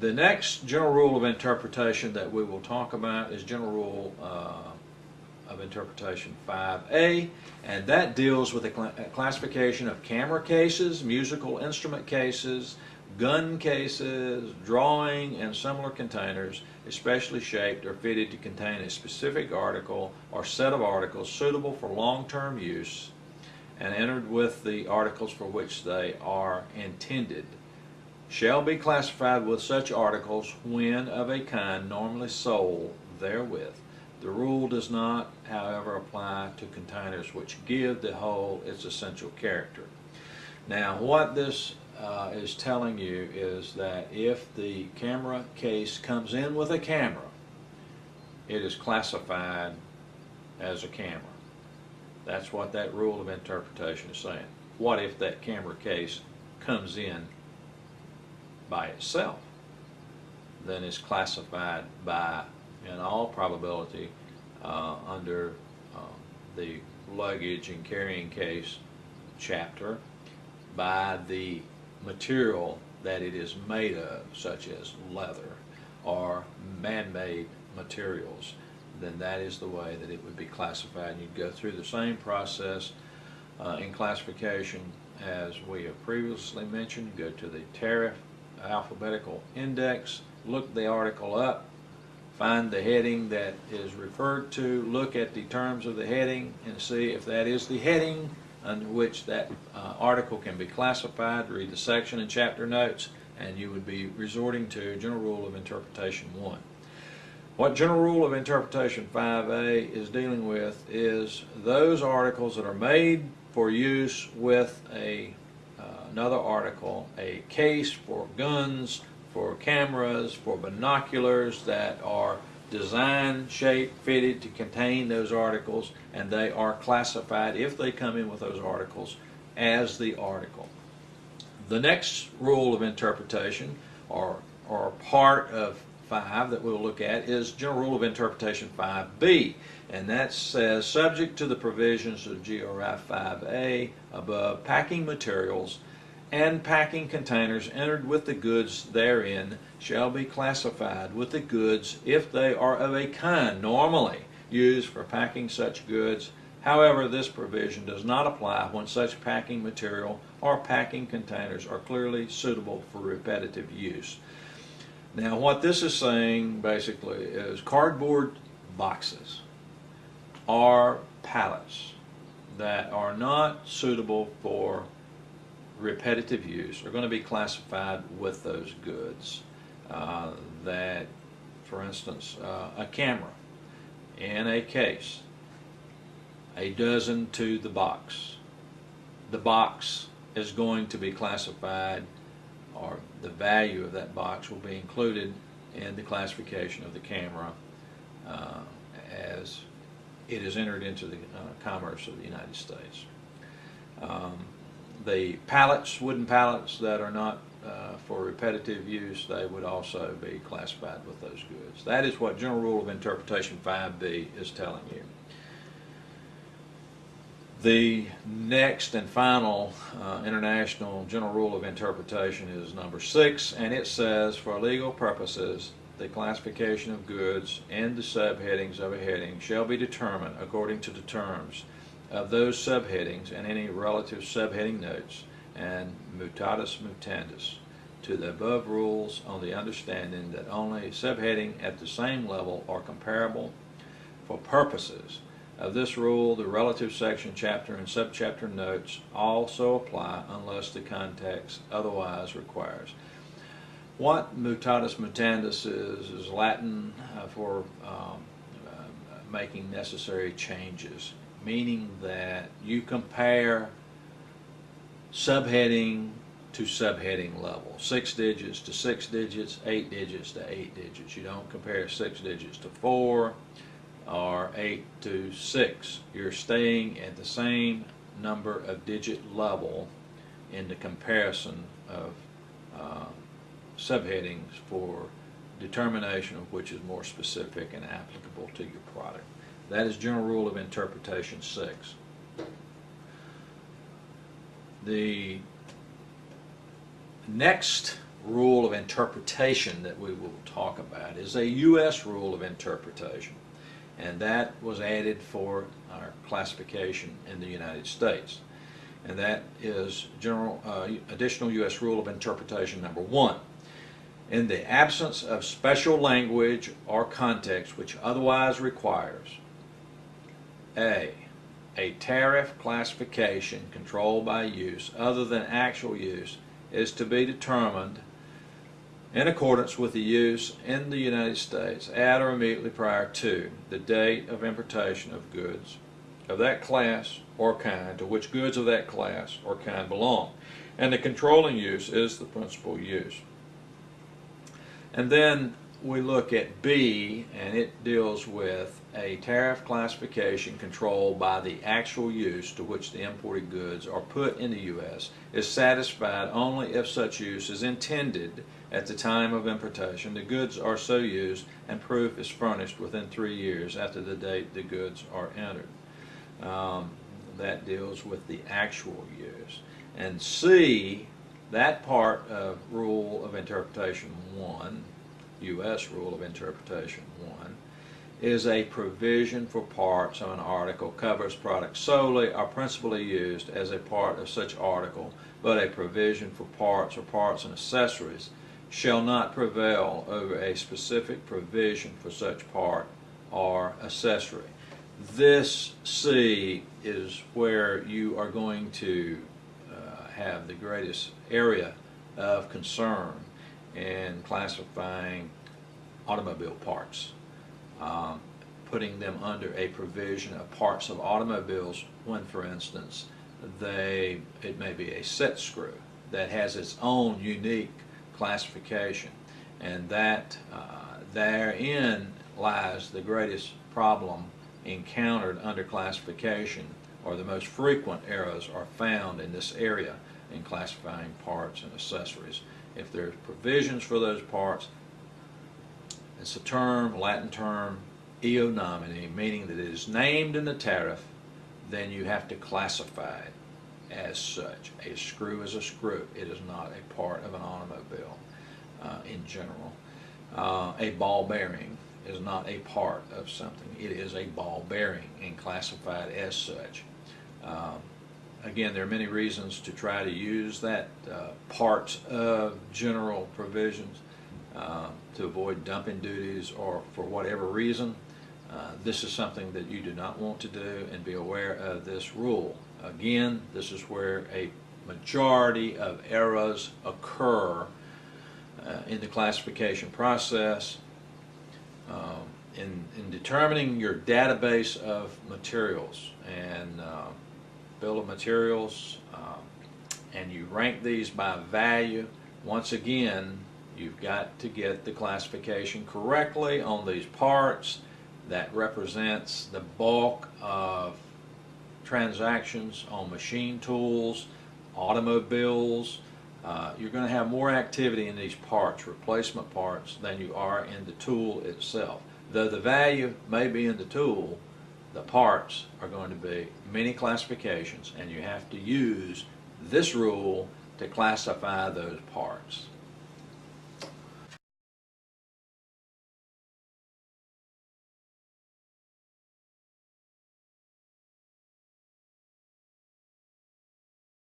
The next general rule of interpretation that we will talk about is General Rule of Interpretation 5A, and that deals with the classification of camera cases, musical instrument cases, gun cases, drawing, and similar containers, especially shaped or fitted to contain a specific article or set of articles suitable for long-term use, and entered with the articles for which they are intended, shall be classified with such articles when of a kind normally sold therewith. The rule does not, however, apply to containers which give the whole its essential character. Now, what this is telling you is that if the camera case comes in with a camera, it is classified as a camera. That's what that rule of interpretation is saying. What if that camera case comes in by itself? Then it's classified by, in all probability, under the luggage and carrying case chapter, by the material that it is made of, such as leather or man-made materials. Then that is the way that it would be classified. And you'd go through the same process in classification as we have previously mentioned. You go to the tariff alphabetical index, look the article up, find the heading that is referred to, look at the terms of the heading and see if that is the heading under which that article can be classified. Read the section and chapter notes, and you would be resorting to General Rule of Interpretation 1. What General Rule of Interpretation 5A is dealing with is those articles that are made for use with another article, a case for guns, for cameras, for binoculars that are designed, shaped, fitted to contain those articles, and they are classified, if they come in with those articles, as the article. The next rule of interpretation, or part of 5 that we'll look at, is General Rule of Interpretation 5B, and that says, subject to the provisions of GRI 5A above, packing materials and packing containers entered with the goods therein shall be classified with the goods if they are of a kind normally used for packing such goods. However, this provision does not apply when such packing material or packing containers are clearly suitable for repetitive use. Now, what this is saying basically is cardboard boxes or pallets that are not suitable for repetitive use are going to be classified with those goods. That, for instance, a camera in a case, a dozen to the box. The box is going to be classified, or the value of that box will be included in the classification of the camera as it is entered into the commerce of the United States. The pallets, wooden pallets that are not for repetitive use, they would also be classified with those goods. That is what General Rule of Interpretation 5B is telling you. The next and final international General Rule of Interpretation is number 6, and it says, for legal purposes, the classification of goods and the subheadings of a heading shall be determined according to the terms of those subheadings and any relative subheading notes, and mutatis mutandis, to the above rules on the understanding that only subheading at the same level are comparable. For purposes of this rule, the relative section, chapter, and subchapter notes also apply unless the context otherwise requires. What mutatis mutandis is Latin for making necessary changes, meaning that you compare subheading to subheading level. 6 digits to 6 digits, 8 digits to 8 digits. You don't compare 6 digits to 4 or 8 to 6. You're staying at the same number of digit level in the comparison of subheadings for determination of which is more specific and applicable to your product. That is General Rule of Interpretation 6. The next rule of interpretation that we will talk about is a U.S. rule of interpretation, and that was added for our classification in the United States. And that is additional U.S. rule of interpretation number 1. In the absence of special language or context which otherwise requires a tariff classification controlled by use other than actual use is to be determined in accordance with the use in the United States at or immediately prior to the date of importation of goods of that class or kind to which goods of that class or kind belong. And the controlling use is the principal use. And then we look at B, and it deals with a tariff classification controlled by the actual use to which the imported goods are put in the U.S. is satisfied only if such use is intended at the time of importation. The goods are so used, and proof is furnished within 3 years after the date the goods are entered. That deals with the actual use. And C, that part of Rule of Interpretation 1, U.S. Rule of Interpretation 1, is a provision for parts of an article, covers products solely or principally used as a part of such article, but a provision for parts or parts and accessories shall not prevail over a specific provision for such part or accessory. This C is where you are going to have the greatest area of concern in classifying automobile parts, putting them under a provision of parts of automobiles when, for instance, it may be a set screw that has its own unique classification, and that therein lies the greatest problem encountered under classification, or the most frequent errors are found in this area in classifying parts and accessories. If there's provisions for those parts, it's a term, Latin term, eo nomine, meaning that it is named in the tariff, then you have to classify it as such. A screw is a screw. It is not a part of an automobile in general. A ball bearing is not a part of something. It is a ball bearing and classified as such. Again, there are many reasons to try to use that parts of general provisions to avoid dumping duties or for whatever reason. This is something that you do not want to do, and be aware of this rule. Again, this is where a majority of errors occur in the classification process. In determining your database of materials and bill of materials, and you rank these by value, once again, you've got to get the classification correctly on these parts. That represents the bulk of transactions on machine tools, automobiles. You're going to have more activity in these parts, replacement parts, than you are in the tool itself. Though the value may be in the tool, the parts are going to be many classifications, and you have to use this rule to classify those parts.